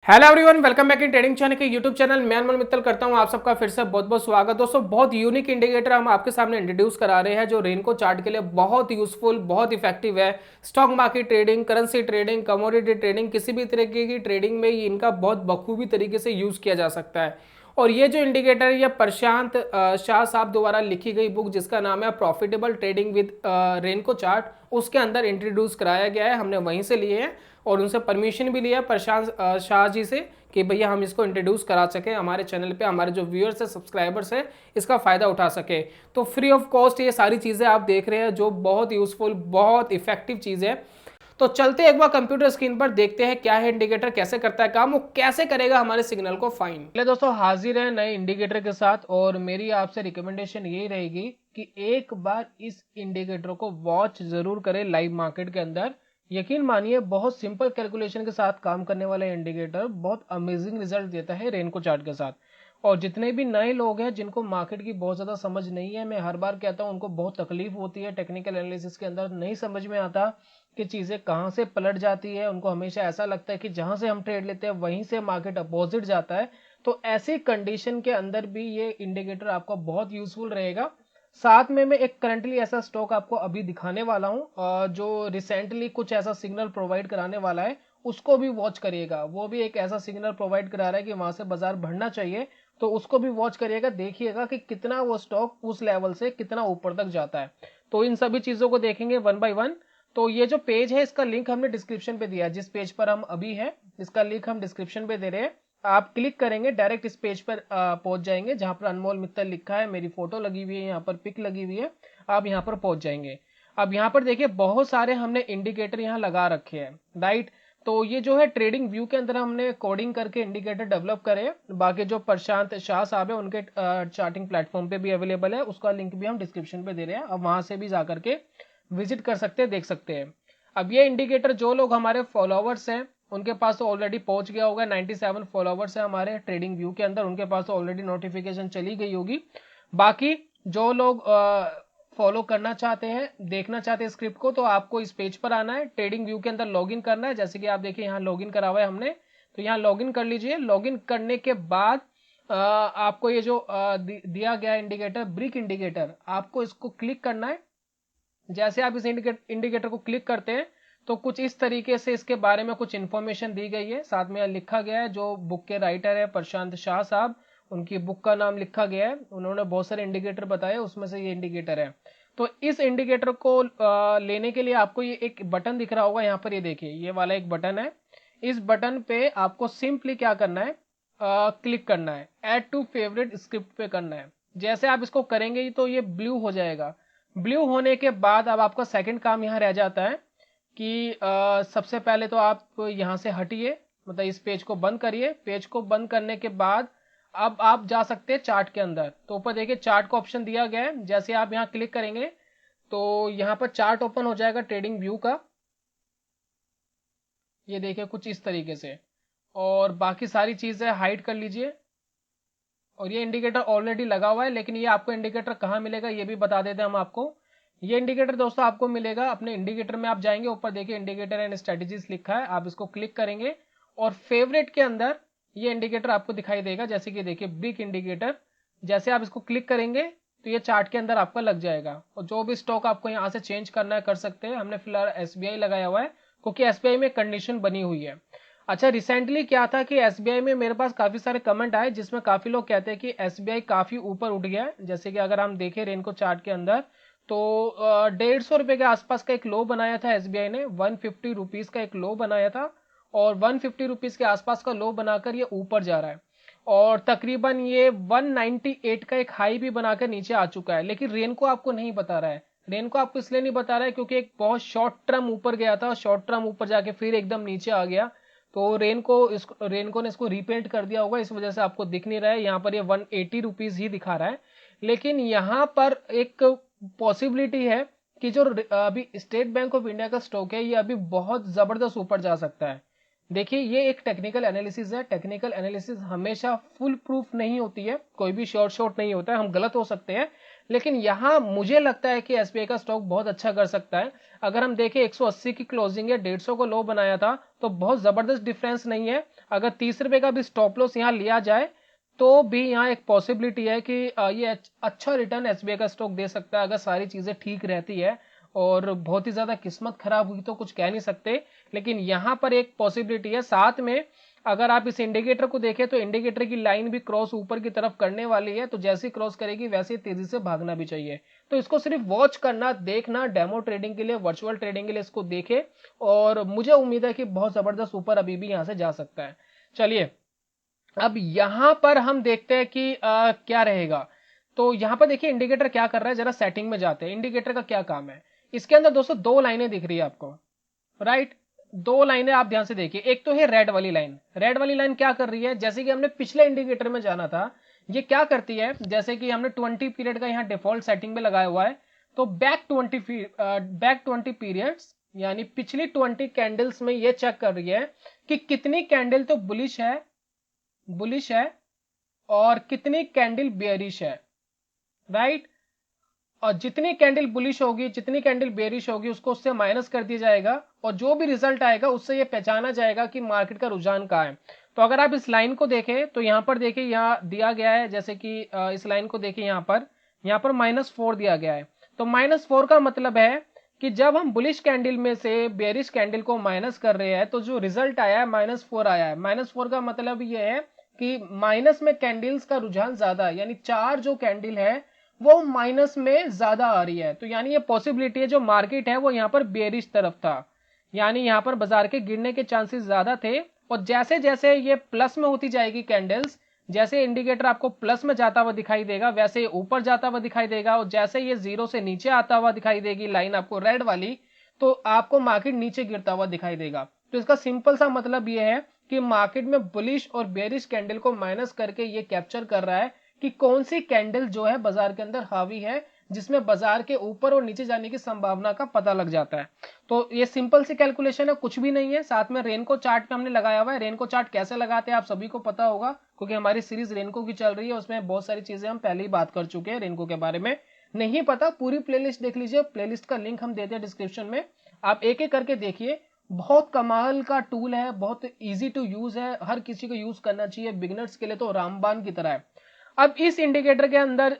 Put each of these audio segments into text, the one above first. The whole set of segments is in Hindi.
Hello everyone, welcome back in trading channel के यूट्यूब चैनल। मैं अनमोल मित्तल करता हूं आप सबका फिर से बहुत बहुत स्वागत। दोस्तों, बहुत यूनिक इंडिकेटर हम आपके सामने इंट्रोड्यूस करा रहे हैं जो रेनको चार्ट के लिए बहुत यूजफुल, बहुत इफेक्टिव है। Stock market trading, currency trading, commodity trading, किसी भी तरीके की ट्रेडिंग में इनका बहुत बखूबी तरीके से यूज किया जा सकता है। और ये जो इंडिकेटर है, ये प्रशांत शाह साहब द्वारा लिखी गई बुक जिसका नाम है प्रॉफिटेबल ट्रेडिंग विद रेनको चार्ट, उसके अंदर इंट्रोड्यूस कराया गया है। हमने वहीं से लिए हैं और उनसे परमिशन भी लिया प्रशांत शाह जी से कि भैया हम इसको इंट्रोड्यूस करा सके हमारे चैनल पे, हमारे जो व्यूअर्स है, सब्सक्राइबर्स है, इसका फायदा उठा सके। तो फ्री ऑफ कॉस्ट ये सारी चीजें आप देख रहे हैं जो बहुत यूजफुल, बहुत इफेक्टिव चीज है। तो चलते एक बार कंप्यूटर स्क्रीन पर देखते हैं क्या है इंडिकेटर, कैसे करता है काम, वो कैसे करेगा हमारे सिग्नल को फाइन। पहले दोस्तों हाजिर है नए इंडिकेटर के साथ और मेरी आपसे रिकमेंडेशन यही रहेगी कि एक बार इस इंडिकेटर को वॉच जरूर करें लाइव मार्केट के अंदर। यकीन मानिए बहुत सिंपल कैलकुलेशन के साथ काम करने वाला इंडिकेटर बहुत अमेजिंग रिजल्ट देता है रेनको चार्ट के साथ। और जितने भी नए लोग हैं जिनको मार्केट की बहुत ज़्यादा समझ नहीं है, मैं हर बार कहता हूं उनको बहुत तकलीफ होती है, टेक्निकल एनालिसिस के अंदर नहीं समझ में आता कि चीज़ें कहाँ से पलट जाती है। उनको हमेशा ऐसा लगता है कि जहां से हम ट्रेड लेते हैं वहीं से मार्केट अपोजिट जाता है। तो ऐसी कंडीशन के अंदर भी ये इंडिकेटर आपका बहुत यूजफुल रहेगा। साथ में मैं एक करंटली ऐसा स्टॉक आपको अभी दिखाने वाला हूं जो रिसेंटली कुछ ऐसा सिग्नल प्रोवाइड कराने वाला है, उसको भी वॉच करिएगा। वो भी एक ऐसा सिग्नल प्रोवाइड करा रहा है कि वहां से बाजार बढ़ना चाहिए, तो उसको भी वॉच करिएगा। देखिएगा कि कितना वो स्टॉक उस लेवल से कितना ऊपर तक जाता है। तो इन सभी चीजों को देखेंगे वन बाय वन। तो ये जो पेज है इसका लिंक हमने डिस्क्रिप्शन पे दिया है, जिस पेज पर हम अभी है इसका लिंक हम डिस्क्रिप्शन पे दे रहे हैं। आप क्लिक करेंगे डायरेक्ट इस पेज पर पहुंच जाएंगे जहां पर अनमोल मित्तल लिखा है, मेरी फोटो लगी हुई है, यहाँ पर पिक लगी हुई है, आप यहाँ पर पहुंच जाएंगे। अब यहाँ पर देखिए बहुत सारे हमने इंडिकेटर यहाँ लगा रखे हैं, राइट। तो ये जो है ट्रेडिंग व्यू के अंदर हमने कोडिंग करके इंडिकेटर डेवलप करे। बाकी जो प्रशांत शाह साहब है उनके चार्टिंग प्लेटफॉर्म पे भी अवेलेबल है, उसका लिंक भी हम डिस्क्रिप्शन पे दे रहे हैं, अब वहां से भी जाकर के विजिट कर सकते हैं, देख सकते हैं। अब ये इंडिकेटर जो लोग हमारे फॉलोअर्स हैं उनके पास तो ऑलरेडी पहुंच गया होगा। 97 फॉलोअर्स है हमारे ट्रेडिंग व्यू के अंदर, उनके पास तो ऑलरेडी नोटिफिकेशन चली गई होगी। बाकी जो लोग फॉलो करना चाहते हैं, देखना चाहते हैं स्क्रिप्ट को, तो आपको इस पेज पर आना है, ट्रेडिंग व्यू के अंदर लॉगिन करना है। जैसे कि आप देखिए यहाँ लॉगिन करा हुआ है हमने, तो यहाँ लॉगिन कर लीजिए। लॉगिन करने के बाद आपको ये जो दिया गया इंडिकेटर, ब्रिक इंडिकेटर, आपको इसको क्लिक करना है। जैसे आप इस इंडिकेटर को क्लिक करते हैं तो कुछ इस तरीके से इसके बारे में कुछ इन्फॉर्मेशन दी गई है। साथ में लिखा गया है, जो बुक के राइटर है प्रशांत शाह साहब, उनकी बुक का नाम लिखा गया है। उन्होंने बहुत सारे इंडिकेटर बताए, उसमें से ये इंडिकेटर है। तो इस इंडिकेटर को लेने के लिए आपको ये एक बटन दिख रहा होगा यहाँ पर, ये देखिए ये वाला एक बटन है। इस बटन पे आपको सिंपली क्या करना है, क्लिक करना है, ऐड टू फेवरेट स्क्रिप्ट पे करना है। जैसे आप इसको करेंगे तो ये ब्लू हो जाएगा। ब्लू होने के बाद अब आपका सेकंड काम यहाँ रह जाता है कि सबसे पहले तो आप यहाँ से हटिए, मतलब इस पेज को बंद करिए। पेज को बंद करने के बाद अब आप जा सकते हैं चार्ट के अंदर। तो ऊपर देखिए चार्ट का ऑप्शन दिया गया है, जैसे आप यहाँ क्लिक करेंगे तो यहाँ पर चार्ट ओपन हो जाएगा ट्रेडिंग व्यू का। ये देखिए कुछ इस तरीके से, और बाकी सारी चीजें हाइड कर लीजिए। और ये इंडिकेटर ऑलरेडी लगा हुआ है, लेकिन ये आपको इंडिकेटर कहाँ मिलेगा ये भी बता देते हैं हम आपको। ये इंडिकेटर दोस्तों आपको मिलेगा अपने इंडिकेटर में, आप जाएंगे ऊपर देखिए इंडिकेटर एंड स्ट्रेटेजीज लिखा है, आप इसको क्लिक करेंगे और फेवरेट के अंदर ये इंडिकेटर आपको दिखाई देगा। जैसे कि देखिए बिग इंडिकेटर, जैसे आप इसको क्लिक करेंगे तो ये चार्ट के अंदर आपका लग जाएगा। और जो भी स्टॉक आपको यहाँ से चेंज करना है कर सकते हैं। हमने फिलहाल एसबीआई लगाया हुआ है क्योंकि एसबीआई में कंडीशन बनी हुई है। अच्छा, रिसेंटली क्या था कि एसबीआई में मेरे पास काफी सारे कमेंट आए जिसमें काफी लोग कहते हैं कि एसबीआई काफी ऊपर उठ गया है। जैसे कि अगर हम देखें रेनको चार्ट के अंदर तो 150 रुपए के आसपास का एक लो बनाया था एसबीआई ने, 150 रुपीज का एक लो बनाया था और 150 रुपीज के आसपास का लो बनाकर ये ऊपर जा रहा है। और तकरीबन ये 198 का एक हाई भी बनाकर नीचे आ चुका है। लेकिन रेनको आपको नहीं बता रहा है। रेनको आपको इसलिए नहीं बता रहा है क्योंकि एक बहुत शॉर्ट टर्म ऊपर गया था, शॉर्ट टर्म ऊपर जाके फिर एकदम नीचे आ गया। तो रेनको ने इसको रीपेंट कर दिया होगा, इस वजह से आपको दिख नहीं रहा है। यहाँ पर ये 180 रुपीज ही दिखा रहा है। लेकिन यहाँ पर एक पॉसिबिलिटी है कि जो अभी स्टेट बैंक ऑफ इंडिया का स्टॉक है ये अभी बहुत जबरदस्त ऊपर जा सकता है। देखिए ये एक टेक्निकल एनालिसिस है, टेक्निकल एनालिसिस हमेशा फुल प्रूफ नहीं होती है, कोई भी शॉर्ट नहीं होता है, हम गलत हो सकते हैं। लेकिन यहाँ मुझे लगता है कि एसबीआई का स्टॉक बहुत अच्छा कर सकता है। अगर हम देखें 180 की क्लोजिंग है, 150 को लो बनाया था, तो बहुत जबरदस्त डिफरेंस नहीं है। अगर 30 रुपए का भी स्टॉप लॉस यहाँ लिया जाए तो भी यहाँ एक पॉसिबिलिटी है कि ये अच्छा रिटर्न एसबीआई का स्टॉक दे सकता है, अगर सारी चीजें ठीक रहती है। और बहुत ही ज्यादा किस्मत खराब हुई तो कुछ कह नहीं सकते, लेकिन यहाँ पर एक पॉसिबिलिटी है। साथ में अगर आप इस इंडिकेटर को देखें तो इंडिकेटर की लाइन भी क्रॉस ऊपर की तरफ करने वाली है, तो जैसे क्रॉस करेगी वैसे तेजी से भागना भी चाहिए। तो इसको सिर्फ वॉच करना, देखना, डेमो ट्रेडिंग के लिए, वर्चुअल ट्रेडिंग के लिए इसको देखे, और मुझे उम्मीद है कि बहुत जबरदस्त ऊपर अभी भी यहां से जा सकता है। चलिए अब यहां पर हम देखते हैं कि क्या रहेगा। तो यहां पर देखिए इंडिकेटर क्या कर रहा है, जरा सेटिंग में जाते हैं। इंडिकेटर का क्या काम है, इसके अंदर दोस्तों दो लाइनें दिख रही है आपको, राइट। दो लाइनें आप ध्यान से देखिए, एक तो है रेड वाली लाइन। रेड वाली लाइन क्या कर रही है, जैसे कि हमने पिछले इंडिकेटर में जाना था, ये क्या करती है, जैसे कि हमने 20 पीरियड का यहाँ डिफॉल्ट सेटिंग में लगाया हुआ है, तो बैक 20 पीरियड्स यानी पिछली 20 कैंडल्स में ये चेक कर रही है कि कितनी कैंडल तो बुलिश है और कितनी कैंडल बेयरिश है, राइट। और जितनी कैंडल बुलिश होगी, जितनी कैंडल बेरिश होगी, उसको उससे माइनस कर दिया जाएगा, और जो भी रिजल्ट आएगा उससे ये पहचाना जाएगा कि मार्केट का रुझान कहाँ है। तो अगर आप इस लाइन को देखें तो यहाँ पर देखिए, यहाँ दिया गया है, जैसे कि इस लाइन को देखिए, यहाँ पर -4 दिया गया है। तो -4 का मतलब है कि जब हम बुलिश कैंडल में से बेरिश कैंडल को माइनस कर रहे हैं तो जो रिजल्ट आया है -4 आया है। -4 का मतलब ये है कि माइनस में कैंडल्स का रुझान ज्यादा है, यानी 4 जो कैंडल है वो माइनस में ज्यादा आ रही है। तो यानी ये पॉसिबिलिटी है जो मार्केट है वो यहाँ पर बेरिश तरफ था, यानी यहाँ पर बाजार के गिरने के चांसेस ज्यादा थे। और जैसे जैसे ये प्लस में होती जाएगी कैंडल्स, जैसे इंडिकेटर आपको प्लस में जाता हुआ दिखाई देगा वैसे ऊपर जाता हुआ दिखाई देगा, और जैसे ये जीरो से नीचे आता हुआ दिखाई देगी लाइन आपको रेड वाली, तो आपको मार्केट नीचे गिरता हुआ दिखाई देगा। तो इसका सिंपल सा मतलब ये है कि मार्केट में बुलिश और बेरिश कैंडल को माइनस करके ये कैप्चर कर रहा है कि कौन सी कैंडल जो है बाजार के अंदर हावी है, जिसमें बाजार के ऊपर और नीचे जाने की संभावना का पता लग जाता है। तो ये सिंपल सी कैलकुलेशन है, कुछ भी नहीं है। साथ में रेनको चार्ट पे हमने लगाया हुआ है। रेनको चार्ट कैसे लगाते हैं आप सभी को पता होगा, क्योंकि हमारी सीरीज रेनको की चल रही है, उसमें बहुत सारी चीजें हम पहले ही बात कर चुके हैं। रेनको के बारे में नहीं पता, पूरी प्लेलिस्ट देख लीजिए, प्लेलिस्ट का लिंक हम देते हैं डिस्क्रिप्शन में, आप एक एक करके देखिए। बहुत कमाल का टूल है, बहुत इजी टू यूज है, हर किसी को यूज करना चाहिए, बिगिनर्स के लिए तो रामबाण की तरह है। अब इस इंडिकेटर के अंदर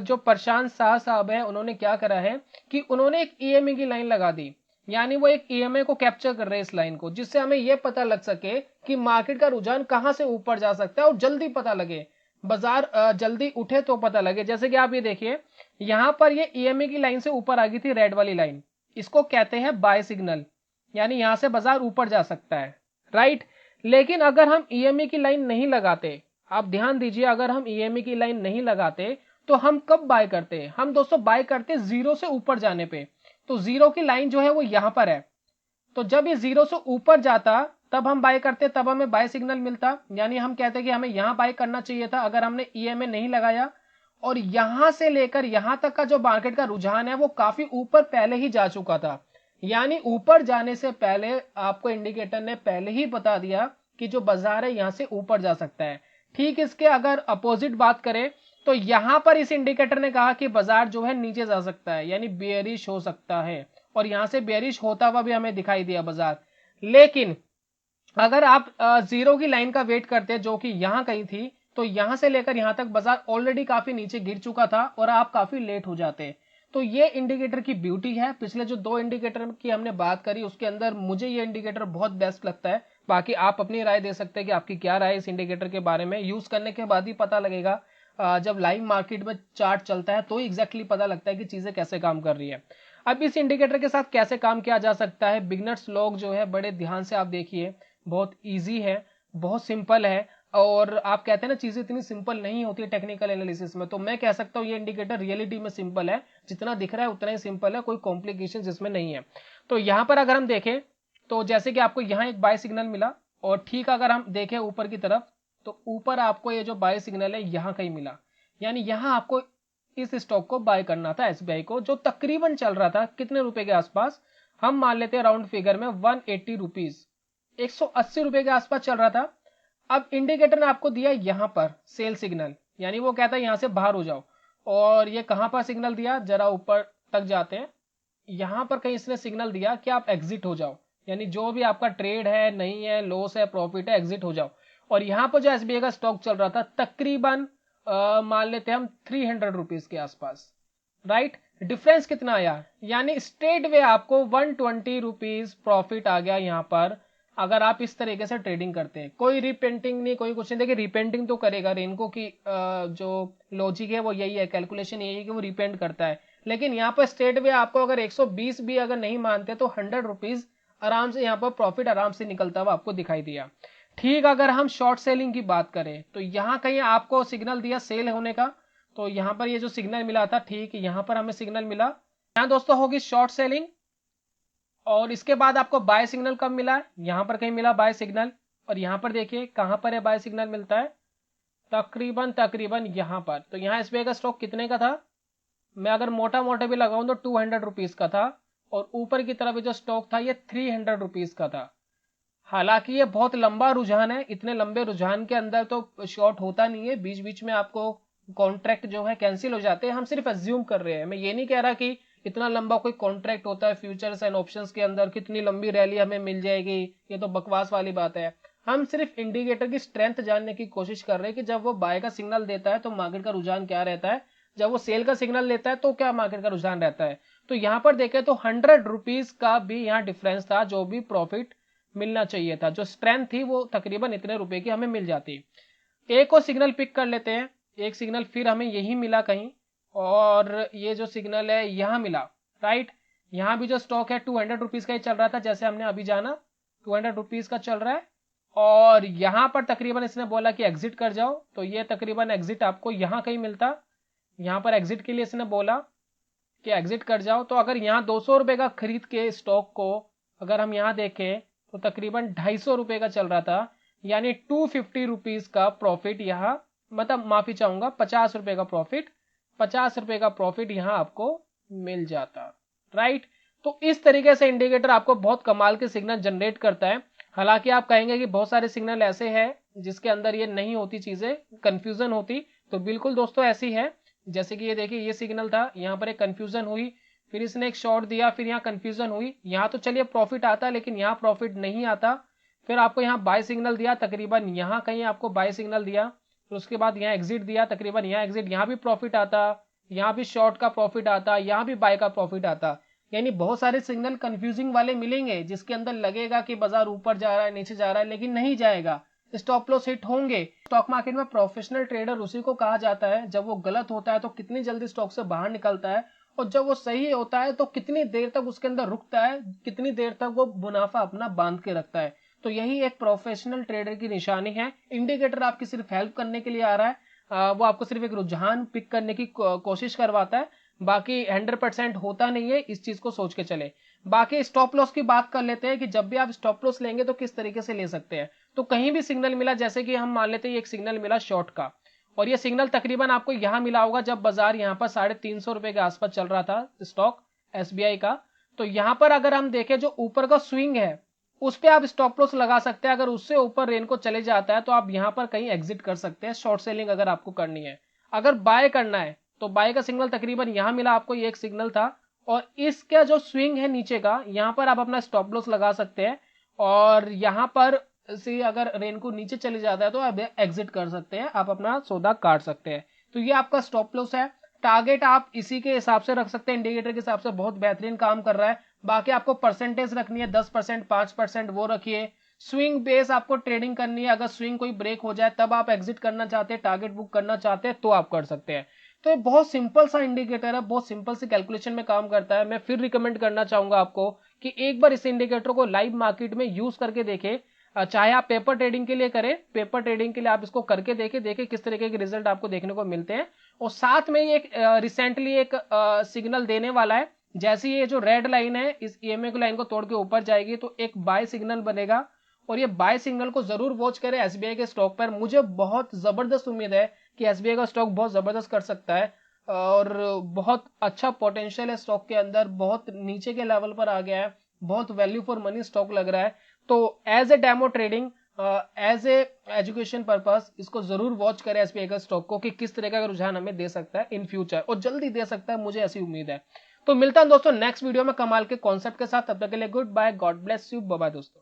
जो प्रशांत शाह साहब है, उन्होंने क्या करा है कि उन्होंने एक ईएमए की लाइन लगा दी, यानी वो एक ईएमए को कैप्चर कर रहे हैं इस लाइन को, जिससे हमें यह पता लग सके कि मार्केट का रुझान कहां से ऊपर जा सकता है, और जल्दी पता लगे, बाजार जल्दी उठे तो पता लगे। जैसे कि आप ये देखिए, यहां पर ये ईएमए की लाइन से ऊपर आ गई थी रेड वाली लाइन, इसको कहते हैं बाय सिग्नल, यानी यहां से बाजार ऊपर जा सकता है, राइट। लेकिन अगर हम ईएमए की लाइन नहीं लगाते, आप ध्यान दीजिए, अगर हम ईएमए की लाइन नहीं लगाते तो हम कब बाय करते, हम दोस्तों बाय करते जीरो से ऊपर जाने पे। तो जीरो की लाइन जो है वो यहां पर है, तो जब ये जीरो से ऊपर जाता तब हम बाय करते, तब हमें बाय सिग्नल मिलता, यानी हम कहते कि हमें यहां बाय करना चाहिए था अगर हमने ईएमए नहीं लगाया। और यहां से लेकर यहां तक का जो मार्केट का रुझान है वो काफी ऊपर पहले ही जा चुका था, यानी ऊपर जाने से पहले आपको इंडिकेटर ने पहले ही बता दिया कि जो बाजार है यहां से ऊपर जा सकता है। ठीक इसके अगर अपोजिट बात करें तो यहां पर इस इंडिकेटर ने कहा कि बाजार जो है नीचे जा सकता है, यानी बेयरिश हो सकता है, और यहां से बेयरिश होता हुआ भी हमें दिखाई दिया बाजार। लेकिन अगर आप जीरो की लाइन का वेट करते जो कि यहां कहीं थी, तो यहां से लेकर यहां तक बाजार ऑलरेडी काफी नीचे गिर चुका था और आप काफी लेट हो जाते। तो ये इंडिकेटर की ब्यूटी है। पिछले जो दो इंडिकेटर की हमने बात करी उसके अंदर मुझे ये इंडिकेटर बहुत बेस्ट लगता है। बाकी आप अपनी राय दे सकते हैं कि आपकी क्या राय है इस इंडिकेटर के बारे में। यूज करने के बाद ही पता लगेगा, जब लाइव मार्केट में चार्ट चलता है तो एग्जैक्टली पता लगता है कि चीजें कैसे काम कर रही है। अब इस इंडिकेटर के साथ कैसे काम किया जा सकता है, बिगनर्स लोग जो है बड़े ध्यान से आप देखिए, बहुत ईजी है, बहुत सिंपल है। और आप कहते हैं ना चीजें इतनी सिंपल नहीं होती टेक्निकल एनालिसिस में, तो मैं कह सकता हूँ ये इंडिकेटर रियलिटी में सिंपल है, जितना दिख रहा है उतना ही सिंपल है, कोई कॉम्प्लिकेशन इसमें नहीं है। तो यहाँ पर अगर हम देखें तो जैसे कि आपको यहाँ एक बाय सिग्नल मिला, और ठीक अगर हम देखें ऊपर की तरफ तो ऊपर आपको ये जो बाय सिग्नल है यहाँ कहीं मिला, यानी यहाँ आपको इस स्टॉक को बाय करना था एसबीआई को, जो तकरीबन चल रहा था कितने रुपए के आसपास, हम मान लेते हैं राउंड फिगर में 180 रुपीज, 180 रुपए के आसपास चल रहा था। अब इंडिकेटर ने आपको दिया यहां पर सेल सिग्नल, यानी वो कहता है यहां से बाहर हो जाओ, और ये कहाँ पर सिग्नल दिया, जरा ऊपर तक जाते हैं, यहाँ पर कहीं इसने सिग्नल दिया कि आप एग्जिट हो जाओ, यानी जो भी आपका ट्रेड है, नहीं है, लॉस है, प्रॉफिट है, एग्जिट हो जाओ। और यहाँ पर जो एसबीआई का स्टॉक चल रहा था तकरीबन मान लेते हैं हम 300 रुपीज के आसपास, राइट। डिफरेंस कितना आया, यानी स्ट्रेट वे आपको 120 रुपीज प्रॉफिट आ गया यहाँ पर, अगर आप इस तरीके से ट्रेडिंग करते हैं। कोई रिपेंटिंग नहीं, कोई कुछ नहीं। देखिए रिपेंटिंग तो करेगा, रेनको की जो लॉजिक है वो यही है, कैलकुलेशन यही है कि वो रिपेंट करता है। लेकिन यहाँ पर स्ट्रेट वे आपको अगर 120 भी अगर नहीं मानते तो 100 रुपीज आराम से यहाँ पर प्रॉफिट आराम से निकलता हुआ आपको दिखाई दिया। ठीक, अगर हम शॉर्ट सेलिंग की बात करें तो यहाँ कहीं आपको सिग्नल दिया सेल होने का, तो यहाँ पर ये जो सिग्नल मिला था, ठीक, यहाँ पर हमें सिग्नल मिला, यहाँ दोस्तों होगी शॉर्ट सेलिंग। और इसके बाद आपको बाय सिग्नल कब मिला है, यहाँ पर कहीं मिला बाय सिग्नल। और यहाँ पर देखिए कहाँ पर है बाय सिग्नल मिलता है, तकरीबन यहाँ पर। तो यहाँ एसबीआई का स्टॉक कितने का था, मैं अगर मोटा मोटा भी लगाऊं तो 200 रुपीज का था। और ऊपर की तरफ जो स्टॉक था ये 300 रुपीज का था। हालांकि ये बहुत लंबा रुझान है, इतने लंबे रुझान के अंदर तो शॉर्ट होता नहीं है, बीच बीच में आपको कॉन्ट्रैक्ट जो है कैंसिल हो जाते हैं। हम सिर्फ एज्यूम कर रहे हैं, मैं ये नहीं कह रहा कि इतना लंबा कोई कॉन्ट्रैक्ट होता है फ्यूचर्स एंड ऑप्शंस के अंदर, कितनी लंबी रैली हमें मिल जाएगी, ये तो बकवास वाली बात है। हम सिर्फ इंडिकेटर की स्ट्रेंथ जानने की कोशिश कर रहे हैं कि जब वो बाय का सिग्नल देता है तो मार्केट का रुझान क्या रहता है, जब वो सेल का सिग्नल देता है तो क्या मार्केट का रुझान रहता है। तो यहाँ पर देखें तो 100 रुपीज का भी यहाँ डिफरेंस था, जो भी प्रॉफिट मिलना चाहिए था, जो स्ट्रेंथ थी वो तकरीबन इतने रुपए की हमें मिल जाती। एक और सिग्नल पिक कर लेते हैं, एक सिग्नल फिर हमें यही मिला कहीं, और ये जो सिग्नल है यहाँ मिला, राइट। यहाँ भी जो स्टॉक है 200 रुपीज का ही चल रहा था, जैसे हमने अभी जाना 200 रुपीज का चल रहा है। और यहाँ पर तकरीबन इसने बोला कि एग्जिट कर जाओ, तो ये तकरीबन एग्जिट आपको यहाँ कहीं मिलता, यहाँ पर एग्जिट के लिए इसने बोला कि एग्जिट कर जाओ। तो अगर यहाँ 200 रुपए का खरीद के स्टॉक को अगर हम यहाँ देखें तो तकरीबन 250 रुपए का चल रहा था, यानी 250 रुपीज का प्रॉफिट यहाँ, मतलब माफी चाहूंगा 50 रुपए का प्रॉफिट, 50 रुपए का प्रॉफिट यहाँ आपको मिल जाता, राइट। तो इस तरीके से इंडिकेटर आपको बहुत कमाल के सिग्नल जनरेट करता है। हालांकि आप कहेंगे कि बहुत सारे सिग्नल ऐसे हैं जिसके अंदर ये नहीं होती चीजें, कंफ्यूजन होती, तो बिल्कुल दोस्तों ऐसी है। जैसे कि ये देखिए ये सिग्नल था, यहाँ पर एक कंफ्यूजन हुई, फिर इसने एक शॉर्ट दिया, फिर यहाँ कंफ्यूजन हुई, यहाँ तो चलिए प्रॉफिट आता है लेकिन यहाँ प्रॉफिट नहीं आता। फिर आपको यहाँ बाय सिग्नल दिया, तकरीबन यहाँ कहीं आपको बाय सिग्नल दिया, फिर उसके बाद यहाँ एग्जिट दिया, तकरीबन यहाँ एग्जिट, यहाँ भी प्रॉफिट आता, यहाँ भी शॉर्ट का प्रॉफिट आता, यहाँ भी बाय का प्रॉफिट आता। यानी बहुत सारे सिग्नल कंफ्यूजिंग वाले मिलेंगे जिसके अंदर लगेगा कि बाजार ऊपर जा रहा है, नीचे जा रहा है, लेकिन नहीं जाएगा, स्टॉप लॉस हिट होंगे। स्टॉक मार्केट में प्रोफेशनल ट्रेडर उसी को कहा जाता है जब वो गलत होता है तो कितनी जल्दी स्टॉक से बाहर निकलता है, और जब वो सही होता है तो कितनी देर तक उसके अंदर रुकता है, कितनी देर तक वो मुनाफा अपना बांध के रखता है। तो यही एक प्रोफेशनल ट्रेडर की निशानी है। इंडिकेटर आपकी सिर्फ हेल्प करने के लिए आ रहा है, वो आपको सिर्फ एक रुझान पिक करने की कोशिश करवाता है, बाकी 100% होता नहीं है, इस चीज को सोच के चले। बाकी स्टॉप लॉस की बात कर लेते हैं कि जब भी आप स्टॉप लॉस लेंगे तो किस तरीके से ले सकते हैं। तो कहीं भी सिग्नल मिला, जैसे कि हम मान लेते हैं एक सिग्नल मिला शॉर्ट का, और ये सिग्नल तकरीबन आपको यहां मिला होगा जब बाजार यहां पर 350 रुपए के आसपास चल रहा था स्टॉक एसबीआई का। तो यहां पर अगर हम देखें जो ऊपर का स्विंग है उस पर आप स्टॉप लॉस लगा सकते हैं। अगर उससे ऊपर रेन को चले जाता है तो आप यहां पर कहीं एग्जिट कर सकते हैं, शॉर्ट सेलिंग अगर आपको करनी है। अगर बाय करना है तो बाय का सिग्नल तकरीबन यहां मिला आपको, ये एक सिग्नल था, और इसका जो स्विंग है नीचे का, यहां पर आप अपना स्टॉप लॉस लगा सकते हैं। और यहां पर से अगर रेन को नीचे चले जाता है तो आप एग्जिट कर सकते हैं, आप अपना सौदा काट सकते हैं। तो ये आपका स्टॉप लॉस है। टारगेट आप इसी के हिसाब से रख सकते हैं, इंडिकेटर के हिसाब से बहुत बेहतरीन काम कर रहा है। बाकी आपको परसेंटेज रखनी है 10%, 5%, वो रखिए। स्विंग बेस आपको ट्रेडिंग करनी है, अगर स्विंग कोई ब्रेक हो जाए तब आप एग्जिट करना चाहते हैं, टारगेट बुक करना चाहते हैं तो आप कर सकते हैं। तो ये बहुत सिंपल सा इंडिकेटर है, बहुत सिंपल सी कैलकुलेशन में काम करता है। मैं फिर रिकमेंड करना चाहूंगा आपको कि एक बार इस इंडिकेटर को लाइव मार्केट में यूज करके देखें, चाहे आप पेपर ट्रेडिंग के लिए करें, पेपर ट्रेडिंग के लिए आप इसको करके देखें किस तरीके के रिजल्ट आपको देखने को मिलते हैं। और साथ में ये रिसेंटली एक सिग्नल देने वाला है, जैसे ये जो रेड लाइन है इस ईएमए की लाइन को तोड़ के ऊपर जाएगी तो एक बाय सिग्नल बनेगा, और ये बाय सिग्नल को जरूर वॉच करें एसबीआई के स्टॉक पर। मुझे बहुत जबरदस्त उम्मीद है कि एसबीआई का स्टॉक बहुत जबरदस्त कर सकता है, और बहुत अच्छा पोटेंशियल है स्टॉक के अंदर, बहुत नीचे के लेवल पर आ गया है, बहुत वैल्यू फॉर मनी स्टॉक लग रहा है। तो as a demo trading as a education purpose इसको जरूर वॉच करें एसबीआई का स्टॉक को कि किस तरह का रुझान हमें दे सकता है इन फ्यूचर, और जल्दी दे सकता है, मुझे ऐसी उम्मीद है। तो मिलता है दोस्तों नेक्स्ट वीडियो में कमाल के कॉन्सेप्ट के साथ, तब तक के लिए good bye, God bless you, bye bye दोस्तों।